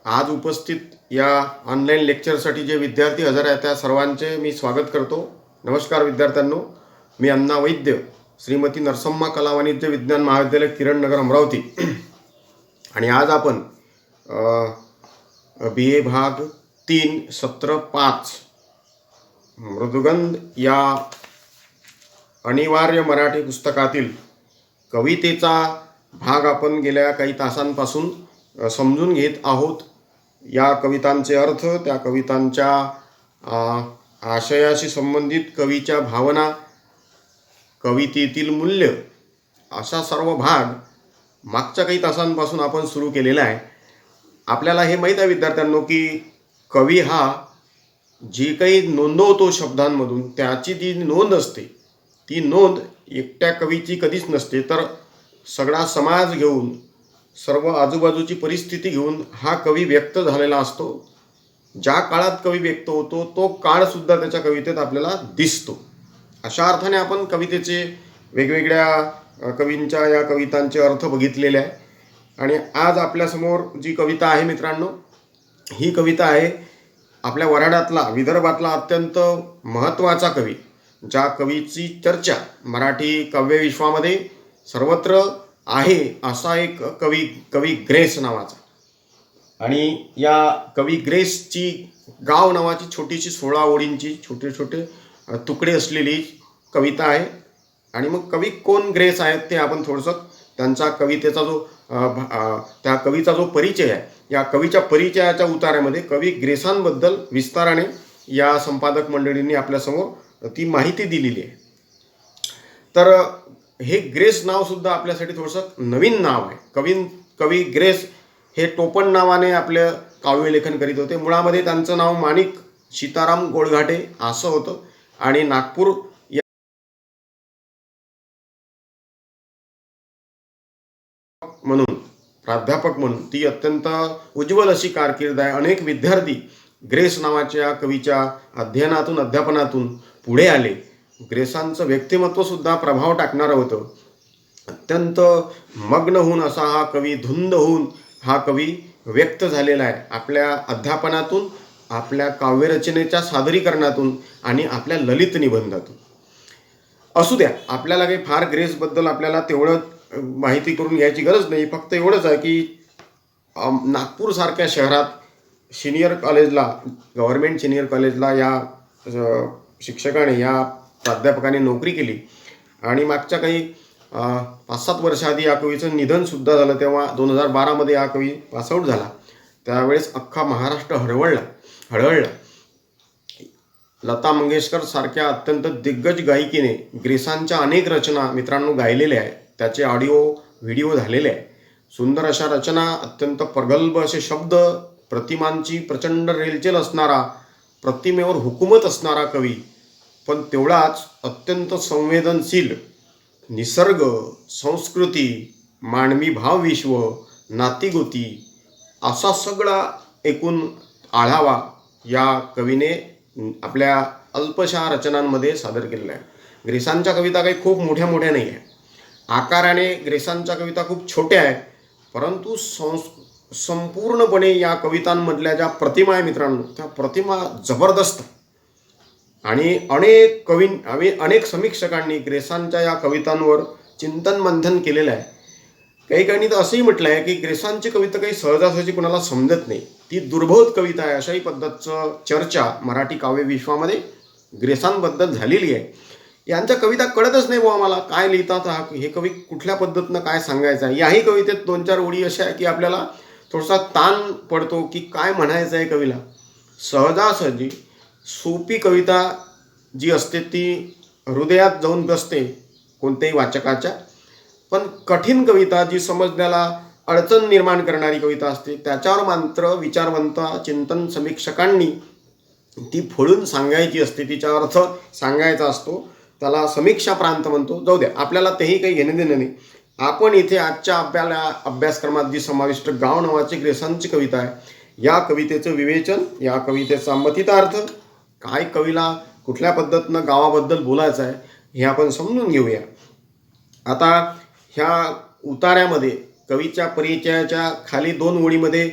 आज उपस्थित या ऑनलाईन लेक्चरसाठी जे विद्यार्थी हजर आहेत त्या सर्वांचे मी स्वागत करतो. नमस्कार विद्यार्थ्यांनो, मी अण्णा वैद्य, श्रीमती नरसम्मा कला वाणिज्य विज्ञान महाविद्यालय किरण नगर अमरावती. आणि आज आपण BA भाग 3 सत्र 5 मृदुगंध या अनिवार्य मराठी पुस्तकातील कवितेचा भाग आपण गेल्या काही तासांपासून समजून घेत आहोत. या कवितांचे अर्थ, त्या कवितांच्या आशयाशी संबंधित कवीच्या भावना, कवितेतील मूल्य, असा सर्व भाग मागच्या काही तासांपासून आपण सुरू केलेला आहे. आपल्याला हे माहीत आहे विद्यार्थ्यांनो की कवी हा जी काही नोंदवतो शब्दांमधून, त्याची जी नोंद असते, ती नोंद एकट्या कवीची कधीच नसते, तर सगळा समाज घेऊन, सर्व आजूबाजूची परिस्थिती घेऊन हा कवी व्यक्त झालेला असतो. ज्या काळात कवी व्यक्त होतो तो काळसुद्धा त्याच्या कवितेत आपल्याला दिसतो. अशा अर्थाने आपण कवितेचे वेगवेगळ्या कवींच्या या कवितांचे अर्थ बघितलेले आहे. आणि आज आपल्यासमोर जी कविता आहे मित्रांनो, ही कविता आहे आपल्या वऱ्हाडातला, विदर्भातला अत्यंत महत्त्वाचा कवी, ज्या कवीची चर्चा मराठी काव्यविश्वामध्ये सर्वत्र आहे, असा एक कवी ग्रेस नावाचा. आणि या कवी ग्रेसची गाव नावाची छोटीशी 16 ओळींची छोटे छोटे तुकडे असलेली कविता आहे. आणि मग कवी कोण ग्रेस आहेत ते आपण थोडंसं त्यांचा कवितेचा जो त्या कवीचा जो परिचय आहे, या कवीच्या परिचयाच्या उतार्यामध्ये कवी ग्रेसांबद्दल विस्ताराने या संपादक मंडळींनी आपल्यासमोर ती माहिती दिलेली आहे. तर हे ग्रेस नावसुद्धा आपल्यासाठी थोडंसं नवीन नाव आहे. कवी ग्रेस हे टोपण नावाने आपलं काव्यलेखन करीत होते. मुळामध्ये त्यांचं नाव माणिक सीताराम गोळघाटे असं होतं. आणि नागपूर म्हणून, प्राध्यापक म्हणून ती अत्यंत उज्ज्वल अशी कारकीर्द आहे. अनेक विद्यार्थी ग्रेस नावाच्या कवीच्या अध्ययनातून, अध्यापनातून पुढे आले. ग्रेसांचं व्यक्तिमत्वसुद्धा प्रभाव टाकणारं होतं. अत्यंत मग्न होऊन असा हा कवी, धुंद होऊन हा कवी व्यक्त झालेला आहे. आपल्या अध्यापनातून, आपल्या काव्यरचनेच्या सादरीकरणातून आणि आपल्या ललित निबंधातून. असू द्या, आपल्याला काही फार ग्रेसबद्दल आपल्याला तेवढं माहिती करून घ्यायची गरज नाही. फक्त एवढंच आहे की नागपूरसारख्या शहरात सिनियर कॉलेजला, गव्हर्मेंट सिनियर कॉलेजला या शिक्षकाने, या प्राध्यापकाने नोकरी केली. आणि मागच्या काही 5-7 वर्षाआधी या कवीचं निधनसुद्धा झालं. तेव्हा 2012मध्ये हा कवी पासआउट झाला. त्यावेळेस अख्खा महाराष्ट्र हळहळला. लता मंगेशकर सारख्या अत्यंत दिग्गज गायकीने ग्रेसांच्या अनेक रचना मित्रांनो गायलेल्या आहेत. त्याचे ऑडिओ व्हिडिओ झालेले आहे. सुंदर अशा रचना, अत्यंत प्रगल्भ असे शब्द, प्रतिमांची प्रचंड रेलचेल असणारा, प्रतिमेवर हुकूमत असणारा कवी, पण तेवढाच अत्यंत संवेदनशील. निसर्ग, संस्कृती, मानवी भावविश्व, नातीगोती असा सगळा एकूण आढावा या कवीने आपल्या अल्पशा रचनांमध्ये सादर केलेला आहे. ग्रेसांच्या कविता काही खूप मोठ्या नाही आहे. आकाराने ग्रेसांच्या कविता खूप छोट्या आहेत, परंतु संपूर्णपणे या कवितांमधल्या ज्या प्रतिमा आहे मित्रांनो, त्या प्रतिमा जबरदस्त. आणि अनेक समीक्षकांनी ग्रेसांच्या या कवितांवर चिंतन मंथन केलेलं आहे. काही तर असंही म्हटलं आहे की ग्रेसांची कविता काही सहजासहजी कोणाला समजत नाही, ती दुर्बोध कविता आहे, अशाही पद्धतीचं चर्चा मराठी काव्यविश्वामध्ये ग्रेसांबद्दल झालेली आहे. यांच्या कविता कळतच नाही बुवा आम्हाला, काय लिहितात, हे कवी कुठल्या पद्धतीनं काय सांगायचं आहे. याही कवितेत 2-4 ओळी अशा आहे की आपल्याला थोडासा ताण पडतो की काय म्हणायचं आहे कवीला. सहजासहजी सोपी कविता जी असते ती हृदयात जाऊन बसते कोणत्याही वाचकाच्या. पण कठीण कविता, जी समजण्याला अडचण निर्माण करणारी कविता असते, त्याच्यावर मात्र विचारवंत चिंतन समीक्षकांनी ती फोडून सांगायची असते, तिचा अर्थ सांगायचा असतो. त्याला समीक्षा प्रांत म्हणतो. जाऊ द्या, आपल्याला तेही काही घेणे देणे नाही. आपण इथे आजच्या अभ्यासक्रमात जी समाविष्ट गाव नावाची ग्रेसांची कविता आहे, या कवितेचं विवेचन, या कवितेचा मथितार्थ, काय कवीला कुठल्या पद्धतीनं गावाबद्दल बोलायचं आहे, हे आपण समजून घेऊया. आता ह्या उतार्यामध्ये कवीच्या परिचयाच्या खाली 2 ओळीमध्ये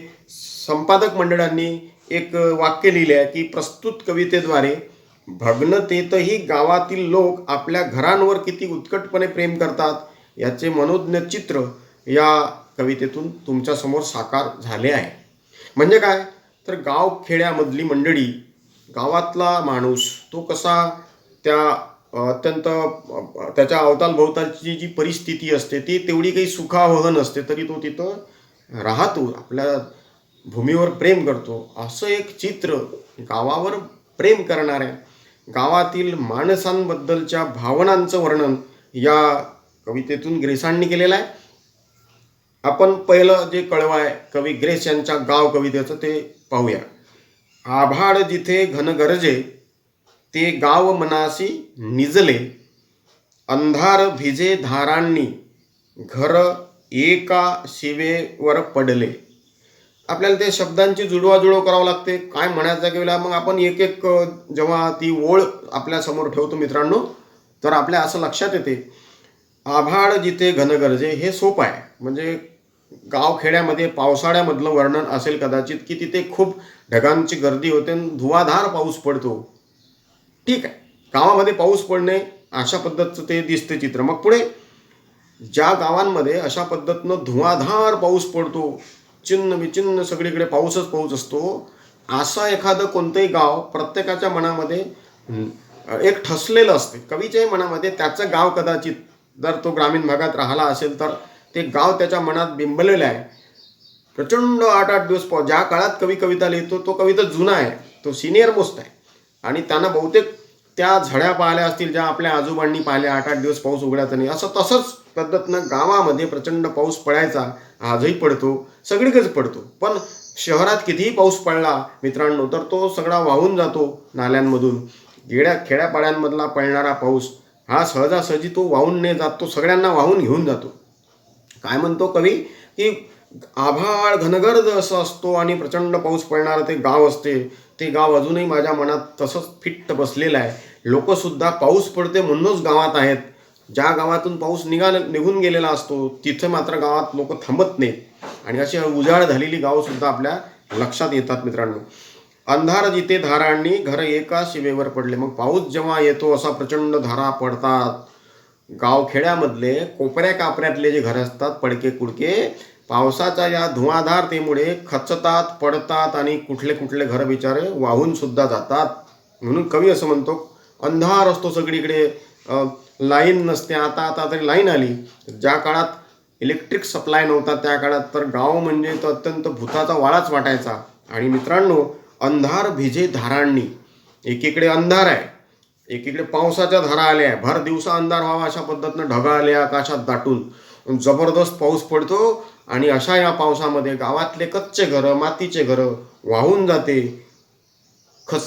संपादक मंडळांनी एक वाक्य लिहिले आहे की प्रस्तुत कवितेद्वारे भग्नतेतही गावातील लोक आपल्या घरांवर किती उत्कटपणे प्रेम करतात याचे मनोज्ञ चित्र या कवितेतून तुमच्यासमोर साकार झाले आहे. म्हणजे काय तर गावखेड्यामधली मंडळी, गावातला माणूस तो कसा त्या अत्यंत त्याच्या अवतालभोवतालची जी परिस्थिती असते ती तेवढी काही सुखावह नसते, तरी तो तिथं राहतो, आपल्या भूमीवर प्रेम करतो. असं एक चित्र गावावर प्रेम करणाऱ्या गावातील माणसांबद्दलच्या भावनांचं वर्णन या कवितेतून ग्रेसांनी केलेलं आहे. आपण पहिलं जे कळवा आहे कवी ग्रेस यांच्या गाव कवितेचं ते पाहूया. आभाळ जिथे घन गरजे ते गाव मनासी निजले, अंधार भिजे धारांनी घर एका शिवेवर पडले. आपल्याला ते शब्दांची जुळवाजुळव करावं लागते. काय म्हणायचं की वेळेला मग आपण एक एक जेव्हा ती ओळ आपल्यासमोर ठेवतो मित्रांनो, तर आपल्या असं लक्षात येते आभाळ जिथे घन गरजे हे सोपं आहे. म्हणजे गावखेड्यामध्ये पावसाळ्यामधलं वर्णन असेल कदाचित की तिथे खूप ढगांची गर्दी होते आणि धुवाधार पाऊस पडतो. ठीक आहे, गावामध्ये पाऊस पडणे अशा पद्धतीचं ते दिसते चित्र. मग पुढे ज्या गावांमध्ये अशा पद्धतीनं धुवाधार पाऊस पडतो, चिन्ह विचिन्ह सगळीकडे पाऊसच पाऊस असतो, असं एखादं कोणतंही गाव प्रत्येकाच्या मनामध्ये एक ठसलेलं असते. कवीच्याही मनामध्ये त्याचं गाव कदाचित जर तो ग्रामीण भागात राहिला असेल तर ते गाव त्याच्या मनात बिंबलेलं आहे. प्रचंड 8-8 दिवस पाऊस. ज्या काळात कवी कविता लिहितो तो कविता जुना आहे, तो सिनियर मोस्ट आहे आणि त्यांना बहुतेक त्या झड्या पाहिल्या असतील ज्या आपल्या आजोबांनी पाहिल्या. 8-8 दिवस पाऊस उघडायचा नाही असं तसंच पद्धतीनं गावामध्ये प्रचंड पाऊस पडायचा, आजही पडतो, सगळीकडेच पडतो. पण शहरात कितीही पाऊस पडला मित्रांनो तर तो सगळा वाहून जातो नाल्यांमधून. खेड्यापाड्यांमधला पडणारा पाऊस हा सहजासहजी तो वाहून नाही जात, तो सगळ्यांना वाहून घेऊन जातो. काय म्हणतो कवी की आभाळ घनगर्द असं असतो आणि प्रचंड पाऊस पडणारं ते गाव असते. ते गाव अजूनही माझ्या मनात तसंच फिट्ट बसलेलं आहे. लोकसुद्धा पाऊस पडते म्हणूनच गावात आहेत. ज्या गावातून पाऊस निघून गेलेला असतो तिथे मात्र गावात लोक थांबत नाहीत आणि अशी उजाड झालेली गावसुद्धा आपल्या लक्षात येतात मित्रांनो. अंधार जिथे धारांनी घर एका शिवेवर पडले. मग पाऊस जेव्हा येतो असा प्रचंड धारा पडतात. गावखेड्यामधले कोपऱ्या कापऱ्यातले जे घर असतात पडके कुडके पावसाच्या या धुवाधारतेमुळे खचतात, पडतात आणि कुठले कुठले घर बिचारे वाहून सुद्धा जातात. म्हणून कवी असं म्हणतो अंधार असतो सगळीकडे, लाईन नसते. आता तरी लाईन आली. ज्या काळात इलेक्ट्रिक सप्लाय नव्हता त्या काळात तर गाव म्हणजे तो अत्यंत भूताचा वाळाच वाटायचा. आणि मित्रांनो अंधार भिजे धारांनी, एकीकडे अंधार आहे, एकीकडे पावसाच्या धारा आल्या, भर दिवसा अंधार व्हावा अशा पद्धतीनं ढगा आले आकाशात दाटून, जबरदस्त पाऊस पडतो आणि अशा या पावसामध्ये गावातले कच्चे घरं, मातीचे घरं वाहून जाते.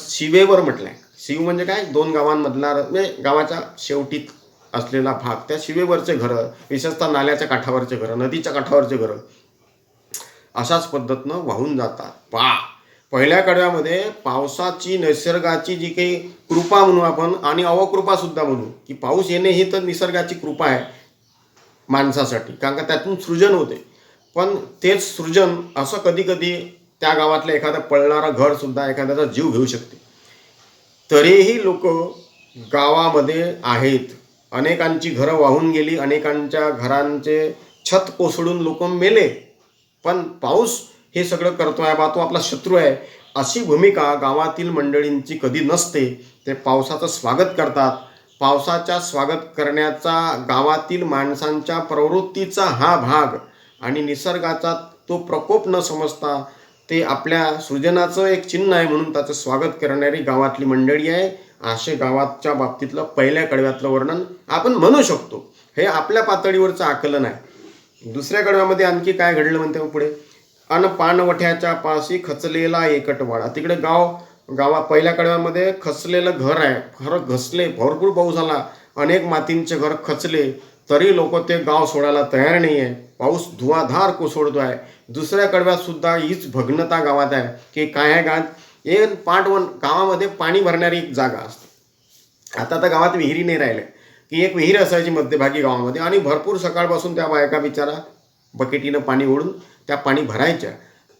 शिवेवर म्हटलंय. शिव म्हणजे काय, 2 गावांमधला म्हणजे गावाच्या शेवटीत असलेला भाग, त्या शिवेवरचे घरं, विशेषतः नाल्याच्या काठावरचे घरं, नदीच्या काठावरचे घरं अशाच पद्धतीनं वाहून जातात. पहिल्या कडव्यामध्ये पावसाची निसर्गाची जी काही कृपा म्हणू आपण आणि अवकृपा सुद्धा म्हणू की पाऊस येणे ही तर निसर्गाची कृपा आहे माणसासाठी, कारण का त्यातून सृजन होते. पण तेच सृजन असं कधी कधी त्या गावातलं एखादं पळणारं घर सुद्धा एखाद्याचा जीव घेऊ शकते. तरीही लोक गावामध्ये आहेत. अनेकांची घरं वाहून गेली, अनेकांच्या घरांचे छत कोसळून लोक मेले. पण पाऊस हे सगळं करतोय बा, तो आपला शत्रू आहे अशी भूमिका गावातील मंडळींची कधी नसते. ते पावसाचं स्वागत करतात. पावसाच्या स्वागत करण्याचा गावातील माणसांच्या प्रवृत्तीचा हा भाग आणि निसर्गाचा तो प्रकोप न समजता ते आपल्या सृजनाचं एक चिन्ह आहे म्हणून त्याचं स्वागत करणारी गावातली मंडळी आहे. असे गावाच्या बाबतीतलं पहिल्या कडव्यातलं वर्णन आपण म्हणू शकतो. हे आपल्या पातळीवरचं आकलन आहे. दुसऱ्या कडव्यामध्ये आणखी काय घडलं म्हणते पुढे, अन पानवठ्याच्या पाशी खचलेला एकटवाडा. तिकडे गावात पहिल्या कडव्यामध्ये खचलेलं घर आहे, घर घसले, भरपूर पाऊस आला, अनेक मातींचे घर खचले, तरी लोक ते गाव सोडायला तयार नाही आहे. पाऊस धुवाधार कोसळतो आहे. दुसऱ्या कडव्यात सुद्धा हीच भग्नता गावात आहे की काय आहे गावात एक गावामध्ये पाणी भरणारी एक जागा असते. आता तर गावात विहिरी नाही राहिल्या की एक विहीर असायची मध्यभागी गावामध्ये आणि भरपूर सकाळपासून त्या बायका बिचारा बकेटीनं पाणी ओढून त्या पाणी भरायच्या.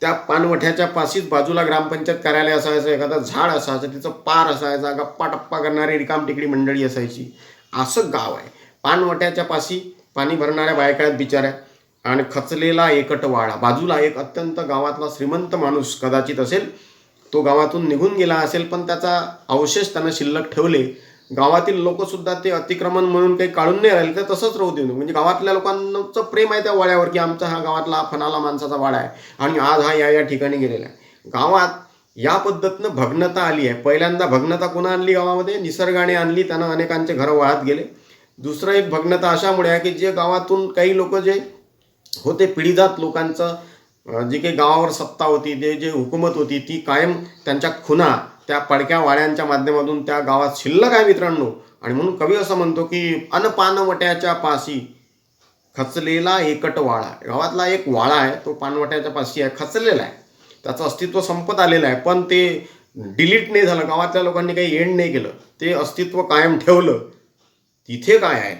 त्या पानवठ्याच्या पाशीच बाजूला ग्रामपंचायत कार्यालय असायचं, एखादं झाड असायचं, तिचं पार असायचा, गप्पा टप्पा करणारी रिकाम टिकडी मंडळी असायची. असं गाव आहे. पानवट्याच्या पाशी पाणी भरणाऱ्या बायका आहेत बिचाऱ्या, आणि खचलेला एकट वाडा बाजूला. एक अत्यंत गावातला श्रीमंत माणूस कदाचित असेल, तो गावातून निघून गेला असेल, पण त्याचा अवशेष त्यानं शिल्लक ठेवले. गावातील लोकसुद्धा ते अतिक्रमण म्हणून काही काढून नाही राहिले, तर तसंच राहू देऊ. म्हणजे गावातल्या लोकांचं प्रेम आहे त्या वाड्यावर, की आमचा हा गावातला फनाला माणसाचा वाडा आहे आणि आज हा या ठिकाणी गेलेला आहे. गावात या पद्धतीनं भग्नता आली आहे. पहिल्यांदा भग्नता कोणा आणली गावामध्ये? निसर्गाने आणली. त्यानं अनेकांचे घरं वाहत गेले. दुसरं एक भग्नता अशामुळे आहे की जे गावातून काही लोक जे होते, पिढीजात लोकांचं जी काही गावावर सत्ता होती, जे हुकूमत होती, ती कायम त्यांच्या खुणा त्या पडक्या वाड्यांच्या माध्यमातून त्या गावात शिल्लक आहे मित्रांनो. आणि म्हणून कवी असं म्हणतो की पानवट्याच्या पाशी खचलेला एकट वाळा. गावातला एक वाळा आहे, तो पानवट्याच्या पाशी आहे, खचलेला आहे, त्याचं अस्तित्व संपत आलेलं आहे, पण ते डिलीट नाही झालं. गावातल्या लोकांनी काही एंड नाही केलं, ते अस्तित्व कायम ठेवलं. तिथे काय आहे?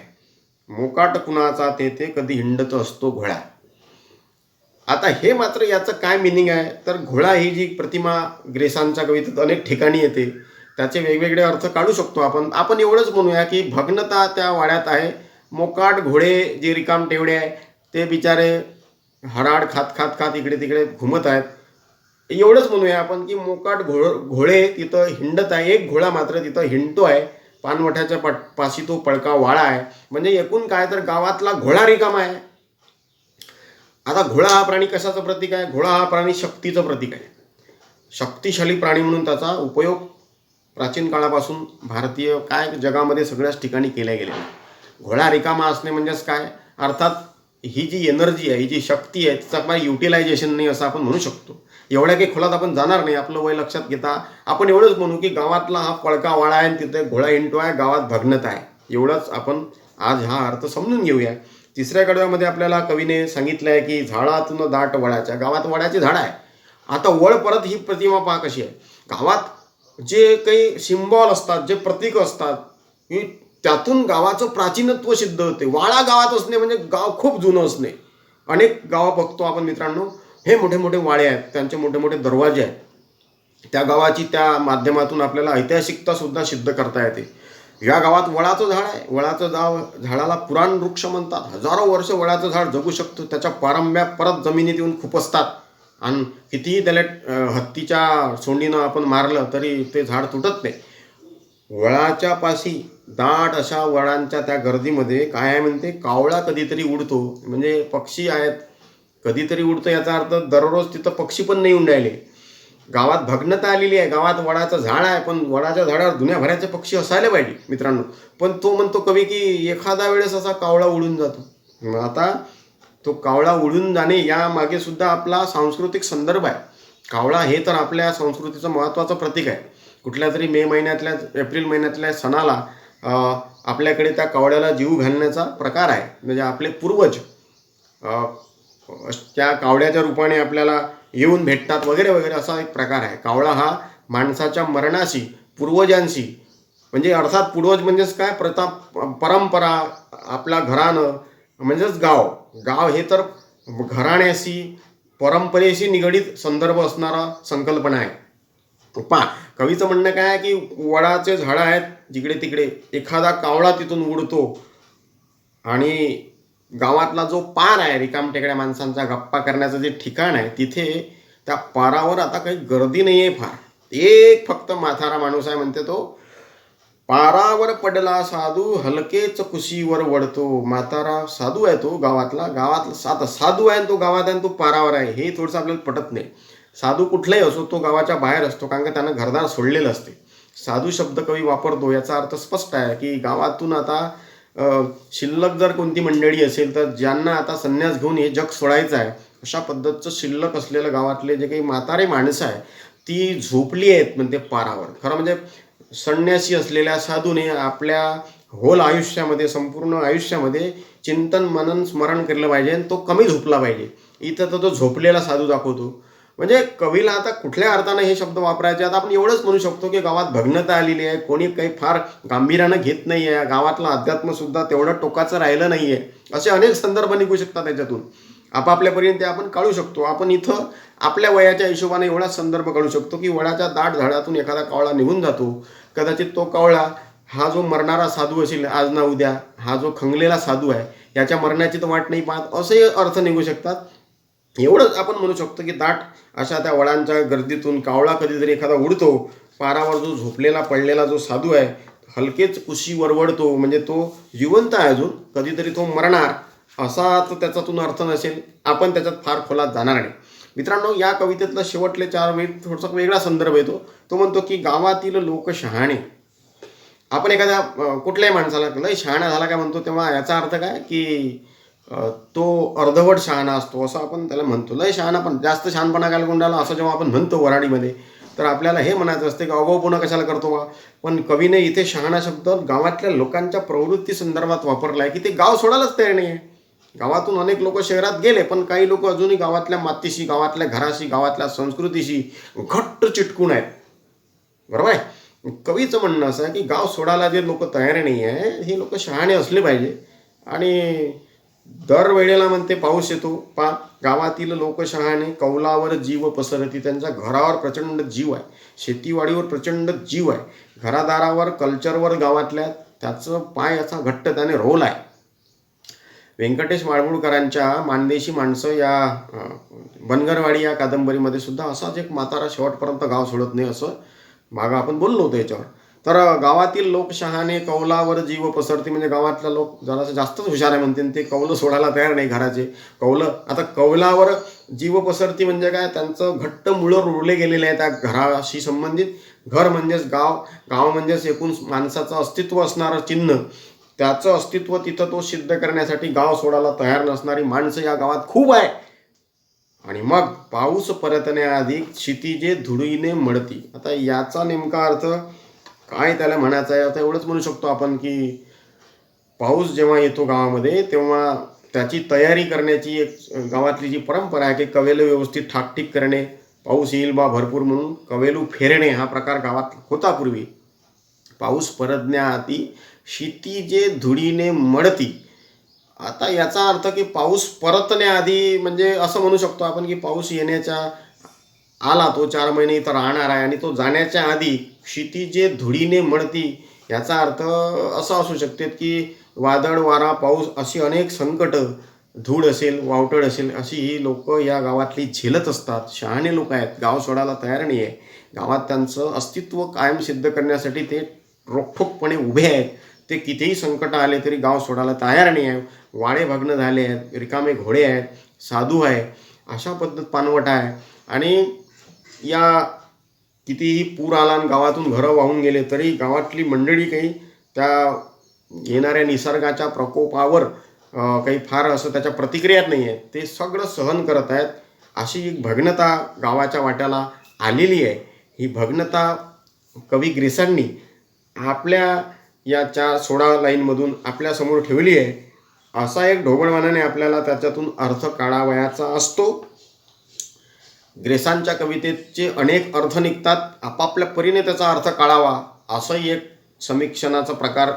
मोकाट कुणाचा तेथे कधी हिंडत असतो घोळा. आता हे मात्र याचं काय मिनिंग आहे? तर घोळा ही जी प्रतिमा ग्रेसांच्या कवितेत अनेक ठिकाणी येते, त्याचे वेगवेगळे अर्थ काढू शकतो आपण एवढंच म्हणूया की भग्नता त्या वाड्यात आहे. मोकाट घोडे जे रिकाम टेवडे आहे, ते बिचारे हराड खात खात खात इकडे तिकडे घुमत आहेत. एवढंच म्हणूया आपण की मोकाट घोडे तिथं हिंडत आहे, एक घोडा मात्र तिथं हिंडतो आहे. पानवठ्याच्या पाशी तो पडका वाळा आहे. म्हणजे एकूण काय, तर गावातला घोडा रिकामा आहे. आता घोडा हा प्राणी कशाचं प्रतीक आहे? घोडा हा प्राणी शक्तीचं प्रतीक आहे. शक्तिशाली प्राणी म्हणून त्याचा उपयोग प्राचीन काळापासून भारतीय काय जगामध्ये सगळ्याच ठिकाणी केल्या गेलेला. घोडा रिकामा असणे म्हणजेच काय? अर्थात ही जी एनर्जी आहे, ही जी शक्ती आहे, तिचा काय युटिलायझेशन नाही असं आपण म्हणू शकतो. एवढ्या काही खोलात आपण जाणार नाही. आपलं वय लक्षात घेता आपण एवढंच म्हणू की गावातला हा पडका वाळा आहे, तिथे घोडा हिंडतो आहे, गावात भग्नता आहे. एवढंच आपण आज हा अर्थ समजून घेऊया. तिसऱ्या कडव्यामध्ये आपल्याला कवीने सांगितलं आहे की झाडातून दाट वडाच्या. गावात वडाची झाड आहे. आता वड परत ही प्रतिमा पहा कशी आहे. गावात जे काही सिम्बॉल असतात, जे प्रतीक असतात, की त्यातून गावाचं प्राचीनत्व सिद्ध होते. वाडा गावात असणे म्हणजे गाव खूप जुनं असणे. अनेक गावं बघतो आपण मित्रांनो, हे मोठे मोठे वाडे आहेत, त्यांचे मोठे मोठे दरवाजे आहेत. त्या गावाची त्या माध्यमातून आपल्याला ऐतिहासिकता सुद्धा सिद्ध करता येते. या गावात वडाचं झाड आहे. वडाचं झाडाला पुराण वृक्ष म्हणतात. हजारो वर्ष वडाचं झाड जगू शकतो. त्याच्या पारंब्या परत जमिनीत येऊन खुपसतात आणि कितीही त्याला हत्तीच्या सोंडीनं आपण मारलं तरी ते झाड तुटत नाही. वडाच्या पाशी दाट अशा वडांच्या त्या गर्दीमध्ये काय आहे म्हणते, कावळा कधीतरी उडतो. म्हणजे पक्षी आहेत, कधीतरी उडतो याचा अर्थ दररोज तिथं पक्षी पण नाही उडायले. गावात भग्नता आलेली आहे. गावात वडाचं झाड आहे, पण वडाच्या झाडावर दुनियाभराचे पक्षी असायला पाहिजे मित्रांनो. पण तो म्हणतो कवी की एखादा वेळेस असा कावळा उडून जातो. आता तो कावळा उडून जाणे या मागे सुद्धा आपला सांस्कृतिक संदर्भ आहे. कावळा हे तर आपल्या संस्कृतीचं महत्त्वाचं प्रतीक आहे. कुठल्या तरी मे महिन्यातल्या एप्रिल महिन्यातल्या सणाला आपल्याकडे त्या कावळ्याला जीव घालण्याचा प्रकार आहे. म्हणजे आपले पूर्वज त्या कावळ्याच्या रूपाने आपल्याला येऊन भेटतात वगैरे वगैरे असा एक प्रकार आहे. कावळा हा माणसाच्या मरणाशी, पूर्वजांशी, म्हणजे अर्थात पूर्वज म्हणजेच काय, परंपरा, आपल्या घरानं म्हणजेच गाव हे तर घराण्याशी, परंपरेशी निगडीत संदर्भ असणारा संकल्पना आहे. कवीचं म्हणणं काय आहे की वडाचे झाडं आहेत जिकडे तिकडे, एखादा कावळा तिथून उडतो आणि गावातला जो पार आहे, रिकाम टेकड्या माणसांचा गप्पा करण्याचं जे ठिकाण आहे, तिथे त्या पारावर आता काही गर्दी नाही आहे फार. एक फक्त म्हातारा माणूस आहे म्हणते तो. पारावर पडला साधू हलकेच कुशीवर वडतो. म्हातारा साधू आहे तो, गावातला साधू आहे, तो गावात आहे, तो पारावर आहे. हे थोडंसं आपल्याला पटत नाही. साधू कुठलाही असो, तो गावाच्या बाहेर असतो, कारण का त्यानं घरदार सोडलेलं असते. साधू शब्द कवी वापरतो याचा अर्थ स्पष्ट आहे की गावातून आता शिल्लक जर कोणती मंडळी असेल तर ज्यांना आता संन्यास घेऊन हे जग सोडायचं आहे, अशा पद्धतीचं शिल्लक असलेलं गावातले जे काही म्हातारे माणसं आहे ती झोपली आहेत म्हणते पारावर. खरं म्हणजे संन्यासी असलेल्या साधूने आपल्या होल आयुष्यामध्ये, संपूर्ण आयुष्यामध्ये चिंतन मनन स्मरण केलं पाहिजे आणि तो कमी झोपला पाहिजे. इथं तर तो झोपलेला साधू दाखवतो. म्हणजे कवीला आता कुठल्या अर्थानं हे शब्द वापरायचे. आता आपण एवढंच म्हणू शकतो की गावात भग्नता आलेली आहे, कोणी काही फार गांभीर्यानं घेत नाही आहे, गावातलं अध्यात्म सुद्धा तेवढं टोकाचं राहिलं नाही आहे, असे अनेक संदर्भ निघू शकतात त्याच्यातून. आपापल्यापर्यंत आपण काढू शकतो. आपण इथं आपल्या वयाच्या हिशोबाने एवढा संदर्भ काढू शकतो की वडाच्या दाट झाडातून एखादा कावळा निघून जातो. कदाचित तो कावळा हा जो मरणारा साधू असेल आज ना उद्या, हा जो खंगलेला साधू आहे याच्या मरणाची तर वाट नाही पाहत, असे अर्थ निघू शकतात. एवढंच आपण म्हणू शकतो की दाट अशा त्या वडांच्या गर्दीतून कावळा कधीतरी एखादा उडतो. पारावर जो झोपलेला पडलेला जो साधू आहे हलकेच कुशी वरवडतो, म्हणजे तो जिवंत आहे अजून, कधीतरी तो मरणार, असा तर त्याच्यातून अर्थ नसेल. आपण त्याच्यात फार खोलात जाणार नाही. मित्रांनो, या कवितेतला शेवटले 4 वेळ थोडासा वेगळा संदर्भ येतो. तो म्हणतो की गावातील लोक शहाणे. आपण एखाद्या कुठल्याही माणसाला लय शहाणा झाला काय म्हणतो, तेव्हा याचा अर्थ काय की तो अर्धवट शहाणा असतो असं आपण त्याला म्हणतो. लय शहाणा पण जास्त शहाणपणा काय गुंडाला असं जेव्हा आपण म्हणतो वराडीमध्ये, तर आपल्याला हे म्हणायचं असते की अगाऊपणा कशाला करतो बा. पण कवीने इथे शहाणा शब्द गावातल्या लोकांच्या प्रवृत्ती संदर्भात वापरला आहे की ते गाव सोडायलाच तयार नाही आहे. गावातून अनेक लोक शहरात गेले, पण काही लोक अजूनही गावातल्या मातीशी, गावातल्या घराशी, गावातल्या संस्कृतीशी घट्ट चिटकून आहेत. बरोबर आहे. कवीचं म्हणणं असं आहे की गाव सोडायला जे लोक तयार नाही आहे हे लोक शहाणे असले पाहिजे. आणि दरवेळेला म्हणते पाऊस येतो पा, गावातील लोक शहाणे, कौलावर जीव पसरती. त्यांच्या घरावर प्रचंड जीव आहे, शेतीवाडीवर प्रचंड जीव आहे, घरादारावर, कल्चरवर गावातल्या त्याचं पाय असा घट्ट त्याने रोल आहे. व्यंकटेश माडगूळकरांच्या मानदेशी माणसं या बनगरवाडी या कादंबरीमध्ये सुद्धा असाच एक म्हातारा शेवटपर्यंत गाव सोडत नाही, असं मागं आपण बोललो होतो याच्यावर. तर गावातील लोक शहाणे, कौलावर जीव पसरती, म्हणजे गावातला लोक जरासं जास्तच हुशार आहे म्हणते, ते कौलं सोडायला तयार नाही घराचे. कौलं आता कौलावर जीव पसरती म्हणजे काय, त्यांचं घट्ट मुळं रुळले गेलेले आहे त्या घराशी संबंधित. घर म्हणजेच गाव, गाव म्हणजेच एकूण माणसाचं अस्तित्व असणारं चिन्ह. त्याचं अस्तित्व तिथं तो सिद्ध करण्यासाठी गाव सोडायला तयार नसणारी माणसं या गावात खूप आहे. आणि मग पाऊस परतण्याआधी क्षितिजे धुळीने मळती. आता याचा नेमका अर्थ काय त्याला म्हणायचं आहे, आता एवढंच म्हणू शकतो आपण की पाऊस जेव्हा येतो गावामध्ये तेव्हा त्याची तयारी करण्याची एक गावातली जी परंपरा आहे की कवेलू व्यवस्थित ठाकठीक करणे, पाऊस येईल बा भरपूर म्हणून कवेलू फेरणे हा प्रकार गावात होता पूर्वी. पाऊस परतण्याआधी क्षितिजे धुळीने मळती. आता याचा अर्थ की पाऊस परतण्याआधी म्हणजे असं म्हणू शकतो आपण की पाऊस येण्याच्या आला, तो 4 महिने इथं राहणार आहे, आणि तो जाण्याच्या आधी क्षितिजे धुळीने मळती. याचा अर्थ असा असू शकते की वादळ, वारा, पाऊस अशी अनेक संकट, धूळ असेल, वावटळ असेल, अशी ही लोक या गावातली झेलत असतात. शहाणे लोक आहेत, गाव सोडायला तयार नाही आहे. गावात त्यांचं अस्तित्व कायम सिद्ध करण्यासाठी ते रोखठोकपणे उभे आहेत. ते कितीही संकट आले तरी गाव सोडायला तयार नाही आहे. वाडे भग्न झाले आहेत, रिकामे घोडे आहेत, साधू आहे, अशा पद्धत पानवट आहे. आणि या कितीही पूर आला आणि गावातून घरं वाहून गेले तरी गावातली मंडळी काही त्या येणाऱ्या निसर्गाच्या प्रकोपावर काही फार असं त्याच्या प्रतिक्रियात नाही आहेत. ते सगळं सहन करत आहेत. अशी एक भग्नता गावाच्या वाट्याला आलेली आहे. ही भग्नता कवी ग्रेसांनी आपल्या या 16 लाईनमधून आपल्यासमोर ठेवली आहे. असा एक ढोबळमानाने आपल्याला त्याच्यातून अर्थ काढावयाचा असतो. ग्रेसांच्या कवितेचे अनेक अर्थ निघतात, आपापल्या परीने त्याचा अर्थ काढावा असंही एक समीक्षणाचा प्रकार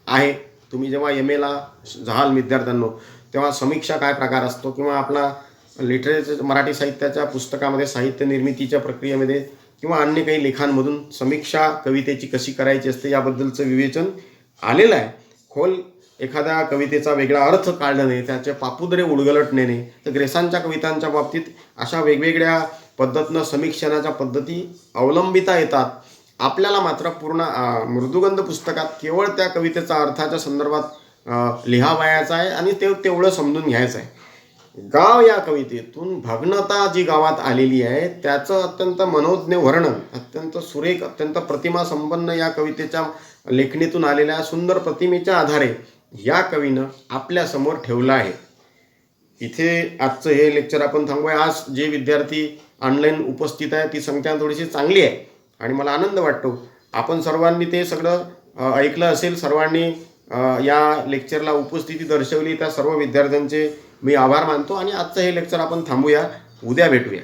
आहे. तुम्ही जेव्हा MAला जाल विद्यार्थ्यांनो, तेव्हा समीक्षा काय प्रकार असतो, किंवा आपला लिटरेचर मराठी साहित्याच्या पुस्तकामध्ये साहित्य निर्मितीच्या प्रक्रियेमध्ये किंवा अन्य काही लेखांमधून समीक्षा कवितेची कशी करायची असते याबद्दलचं विवेचन आलेलं आहे. खोल एखाद्या कवितेचा वेगळा अर्थ काढणे, त्याचे पापुद्रे उलगलटणे नाही. तर ग्रेसांच्या कवितांच्या बाबतीत अशा वेगवेगळ्या पद्धतीनं समीक्षणाच्या पद्धती अवलंबिता येतात. आपल्याला मात्र पूर्ण मृदुगंध पुस्तकात केवळ त्या कवितेचा अर्थाच्या संदर्भात लिहावयाचा आहे आणि ते तेवढं समजून घ्यायचं आहे. गाव या कवितेतून भग्नता जी गावात आलेली आहे त्याचं अत्यंत मनोज्ञ वर्णन, अत्यंत सुरेख, अत्यंत प्रतिमा संपन्न या कवितेच्या लेखणीतून आलेल्या सुंदर प्रतिमेच्या आधारे या कवीनं आपल्यासमोर ठेवलं आहे. इथे आजचं हे लेक्चर आपण थांबूया. आज जे विद्यार्थी ऑनलाईन उपस्थित आहे ती संख्या थोडीशी चांगली आहे आणि मला आनंद वाटतो. आपण सर्वांनी ते सगळं ऐकलं असेल. सर्वांनी या लेक्चरला उपस्थिती दर्शवली. त्या सर्व विद्यार्थ्यांचे मी आभार मानतो आणि आजचं हे लेक्चर आपण थांबूया. उद्या भेटूया.